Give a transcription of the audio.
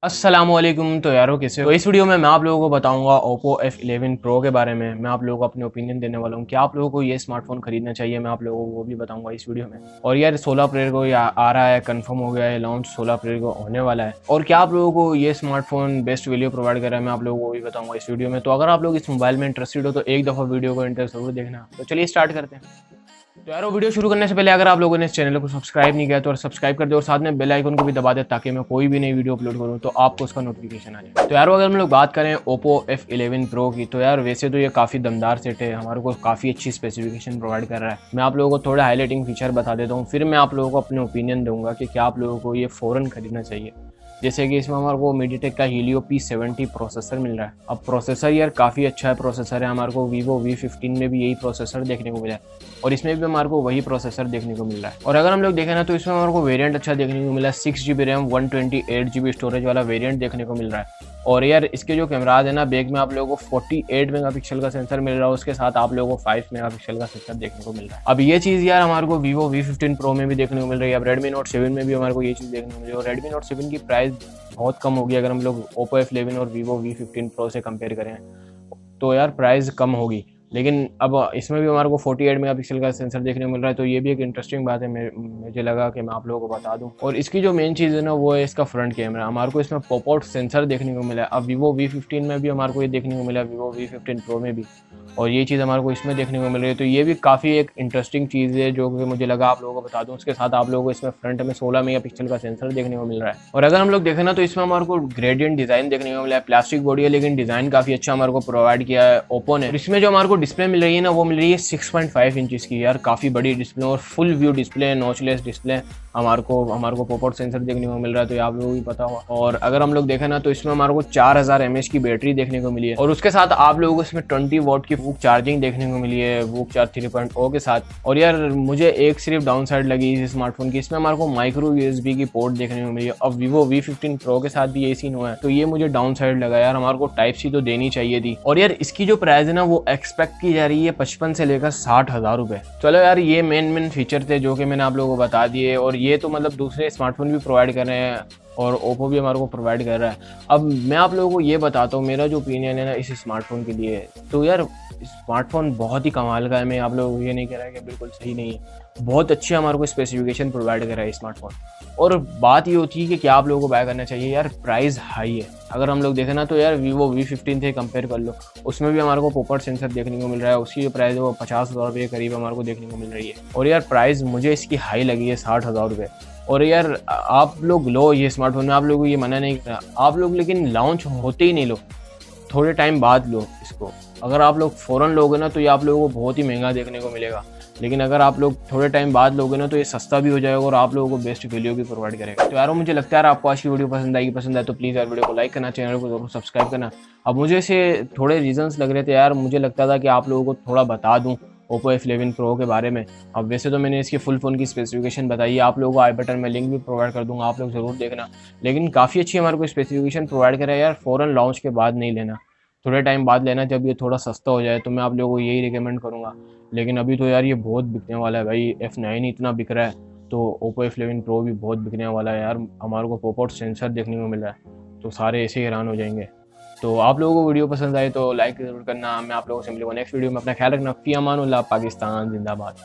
अस्सलामुअलैकुम। तो यारो कैसे हो। तो इस वीडियो में मैं आप लोगों को बताऊंगा Oppo F11 Pro के बारे में। मैं आप लोगों को अपने ओपिनियन देने वाला हूँ कि आप लोगों को ये स्मार्टफोन खरीदना चाहिए। मैं आप लोगों को वो भी बताऊंगा इस वीडियो में। और यार 16 अप्रैल को आ रहा है, कंफर्म हो गया है, लॉन्च 16 अप्रैल को होने वाला है। और क्या आप लोगों को ये स्मार्टफोन बेस्ट वैल्यू प्रोवाइड कर रहा है, मैं आप लोगों को वो भी बताऊंगा इस वीडियो में। तो अगर आप लोग इस मोबाइल में इंटरेस्टेड हो तो एक दफ़ा वीडियो को इंटरेस्ट जरूर देखना। तो चलिए स्टार्ट करते हैं। तो यारो वीडियो शुरू करने से पहले अगर आप लोगों ने इस चैनल को सब्सक्राइब नहीं किया तो सब्सक्राइब कर दे और साथ में बेल आइकन को भी दबा दे ताकि मैं कोई भी नई वीडियो अपलोड करूं तो आपको उसका नोटिफिकेशन आ जाए। तो यारो अगर हम लोग बात करें Oppo F11 Pro की, तो यार वैसे तो ये काफ़ी दमदार सेट है, हमारे को काफ़ी अच्छी स्पेसिफिकेशन प्रोवाइड कर रहा है। मैं आप लोगों को थोड़ा हाईलाइटिंग फीचर बता देता हूँ, फिर मैं आप लोगों को अपने ओपिनियन दूंगा कि क्या आप लोगों को ये फ़ौरन खरीदना चाहिए। जैसे कि इसमें हमारे को मीडियाटेक का हीलियो P70 प्रोसेसर मिल रहा है। अब प्रोसेसर यार काफ़ी अच्छा है, प्रोसेसर है हमारे को Vivo V15 में भी यही प्रोसेसर देखने को मिला है और इसमें भी हमारे को वही प्रोसेसर देखने को मिल रहा है। और अगर हम लोग देखें ना तो इसमें हमारे को वेरिएंट अच्छा देखने को मिला है, 6GB रैम 128GB स्टोरेज वाला वेरिएंट देखने को मिल रहा है। और यार इसके जो कैमराज है ना, बैक में आप लोगों को 48 मेगापिक्सल का सेंसर मिल रहा है, उसके साथ आप लोगों को 5 मेगापिक्सल का सेंसर देखने को मिल रहा है। अब ये चीज़ यार हमारे को Vivo V15 Pro में भी देखने को मिल रही है। अब Redmi Note 7 में भी हमारे को ये चीज़ देखने को मिल रही है। और Redmi Note 7 की प्राइस बहुत कम होगी अगर हम लोग Oppo F11 और Vivo V15 Pro से कंपेयर करें तो यार प्राइस कम होगी। लेकिन अब इसमें भी हमारे को 48 मेगापिक्सल का सेंसर देखने को मिल रहा है, तो ये भी एक इंटरेस्टिंग बात है। मुझे लगा कि मैं आप लोगों को बता दूं। और इसकी जो मेन चीज़ है ना वो है इसका फ्रंट कैमरा। हमारे को इसमें पॉप आउट सेंसर देखने को मिला है। अब Vivo V15 में भी हमारे को ये देखने को मिला है, Vivo V15 Pro में भी, और ये चीज़ हमारे को इसमें देखने को मिल रही है। तो ये भी काफ़ी एक इंटरेस्टिंग चीज़ है जो कि मुझे लगा आप लोगों को बता दूं। उसके साथ आप लोगों को इसमें फ्रंट में 16 मेगापिक्सल का सेंसर देखने को मिल रहा है। और अगर हम लोग देखें ना तो इसमें हमारे को ग्रेडियंट डिज़ाइन देखने को मिला है। प्लास्टिक बॉडी है लेकिन डिज़ाइन काफ़ी अच्छा हमारे को प्रोवाइड किया है ओप्पो ने। इसमें जो हमारे को डिस्प्ले मिल रही है ना वो मिल रही है 6.5 इंचज़ की। यार काफ़ी बड़ी डिस्प्ले और full view display, notchless display. हमारे को पॉप आउट सेंसर देखने को मिल रहा है, तो ये आप लोगों को भी पता होगा। और अगर हम लोग देखें ना तो इसमें हमारे को 4000 mAh की बैटरी देखने को मिली है और उसके साथ आप लोगों को इसमें 20 वॉट की वूक चार्जिंग देखने को मिली है, वूक चार्ज 3.0 के साथ। और यार मुझे एक सिर्फ डाउन साइड लगी इस स्मार्टफोन की, इसमें हमारे को माइक्रो USB की पोर्ट देखने को मिली है। अब Vivo V15 Pro के साथ भी यही सीन हुआ है, तो ये मुझे डाउन साइड लगा। यार हमारे को टाइप सी तो देनी चाहिए थी। और यार इसकी जो प्राइस है ना वो एक्सपेक्ट की जा रही है 55 से लेकर 60,000 रुपए। चलो यार ये मेन फीचर थे जो कि मैंने आप लोगों को बता दिए, और ये तो मतलब दूसरे स्मार्टफोन भी प्रोवाइड कर रहे हैं और ओप्पो भी हमारे को प्रोवाइड कर रहा है। अब मैं आप लोगों को ये बताता हूँ मेरा जो ओपिनियन है ना इस स्मार्टफोन के लिए। तो यार स्मार्टफोन बहुत ही कमाल का है। मैं आप लोगों को ये नहीं कह रहा कि बिल्कुल सही नहीं है, बहुत अच्छी हमारे को स्पेसिफिकेशन प्रोवाइड कर रहा है स्मार्टफोन। और बात ये होती है कि क्या आप लोगों को बाय करना चाहिए। यार प्राइस हाई है। अगर हम लोग देखें ना तो यार Vivo V15 से कंपेयर कर लो, उसमें भी हमारे को पॉपआउट सेंसर देखने को मिल रहा है। उसकी जो प्राइस है वो 50,000 रुपये के करीब हमारे को देखने को मिल रही है। और यार प्राइस मुझे इसकी हाई लगी है 60,000 रुपये। और यार आप लोग लो ये स्मार्टफोन में, आप लोगों को ये मना नहीं कर रहा आप लोग, लेकिन लॉन्च होते ही नहीं लो, थोड़े टाइम बाद लो इसको। अगर आप लोग फ़ौरन लोगे ना तो ये आप लोगों को बहुत ही महंगा देखने को मिलेगा, लेकिन अगर आप लोग थोड़े टाइम बाद लोगे ना तो ये सस्ता भी हो जाएगा और आप लोगों को बेस्ट वैल्यू भी प्रोवाइड करेगा। तो यार मुझे लगता है यार आपको आज की वीडियो पसंद आए तो प्लीज़ यार वीडियो को लाइक करना, चैनल को जरूर सब्सक्राइब करना। अब मुझे से थोड़े रीजंस लग रहे थे यार, मुझे लगता था कि आप लोगों को थोड़ा बता दूँ Oppo F11 Pro के बारे में। अब वैसे तो मैंने इसके फुल फ़ोन की स्पेसिफिकेशन बताई है, आप लोगों को आई बटन में लिंक भी प्रोवाइड कर दूंगा, आप लोग ज़रूर देखना। लेकिन काफ़ी अच्छी हमारे को स्पेसिफिकेशन प्रोवाइड करा है यार। फ़ौरन लॉन्च के बाद नहीं लेना, थोड़े टाइम बाद लेना जब ये थोड़ा सस्ता हो जाए, तो मैं आप लोगों को यही रिकमेंड करूँगा। लेकिन अभी तो यार ये बहुत बिकने वाला है भाई, F9 ही इतना बिक रहा है तो Oppo F11 Pro भी बहुत बिकने वाला है यार। हमारे को पॉप आउट सेंसर देखने को मिल रहा है, तो सारे ऐसे ही हैरान हो जाएंगे। तो आप लोगों को वीडियो पसंद आए तो लाइक ज़रूर करना। मैं आप लोगों से मिलूंगा नेक्स्ट वीडियो में। अपना ख्याल रखना। फ़ी अमान अल्लाह। पाकिस्तान जिंदाबाद।